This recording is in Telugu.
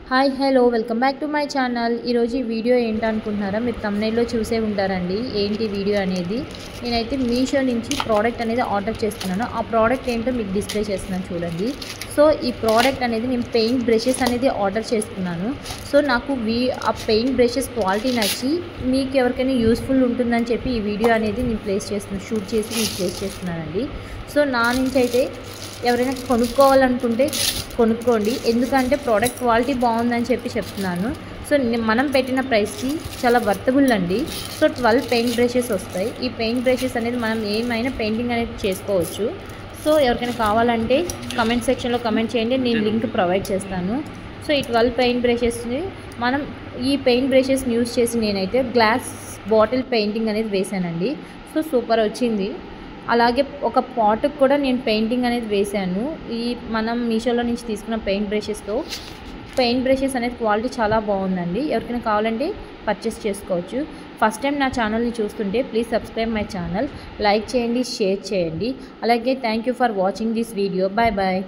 Hi hello welcome back to my channel. ఈరోజు ఈ వీడియో ఏంటనుకుంటున్నారా, మీరు థంబ్నెయిల్లో చూసే ఉంటారండి. ఏంటి వీడియో అనేది, నేనైతే మీషో నుంచి ప్రోడక్ట్ అనేది ఆర్డర్ చేస్తున్నాను. ఆ ప్రోడక్ట్ ఏంటో మీకు డిస్ప్లే చేస్తున్నాను చూడండి. సో ఈ ప్రోడక్ట్ అనేది నేను పెయింట్ బ్రషెస్ అనేది ఆర్డర్ చేసుకున్నాను. సో నాకు ఆ పెయింట్ బ్రషెస్ క్వాలిటీ నచ్చి మీకు ఎవరికైనా యూస్ఫుల్ ఉంటుందని చెప్పి ఈ వీడియో అనేది నేను షూట్ చేసి మీకు ప్లేస్ చేస్తున్నానండి. సో నా నుంచి అయితే ఎవరైనా కొనుక్కోవాలనుకుంటే కొనుక్కోండి, ఎందుకంటే ప్రోడక్ట్ క్వాలిటీ బాగుందని చెప్పి చెప్తున్నాను. సో మనం పెట్టిన ప్రైస్కి చాలా వర్తబుల్ అండి. సో 12 పెయింట్ బ్రషెస్ వస్తాయి. ఈ పెయింట్ బ్రషెస్ అనేది మనం ఏమైనా పెయింటింగ్ అనేది చేసుకోవచ్చు. సో ఎవరికైనా కావాలంటే కమెంట్ సెక్షన్లో కమెంట్ చేయండి, నేను లింక్ ప్రొవైడ్ చేస్తాను. సో ఈ 12 పెయింట్ బ్రషెస్ని మనం ఈ పెయింట్ బ్రషెస్ని యూజ్ చేసి నేనైతే గ్లాస్ బాటిల్ పెయింటింగ్ అనేది వేసానండి. సో సూపర్ వచ్చింది. అలాగే ఒక పాట్కి కూడా నేను పెయింటింగ్ అనేది వేశాను. ఈ మనం మీషోలో నుంచి తీసుకున్న పెయింట్ బ్రషెస్ అనేది క్వాలిటీ చాలా బాగుందండి. ఎవరికైనా కావాలంటే పర్చేస్ చేసుకోవచ్చు. ఫస్ట్ టైం నా ఛానల్ని చూస్తుంటే please subscribe my channel, like చేయండి, షేర్ చేయండి. అలాగే thank you for watching this video. Bye bye.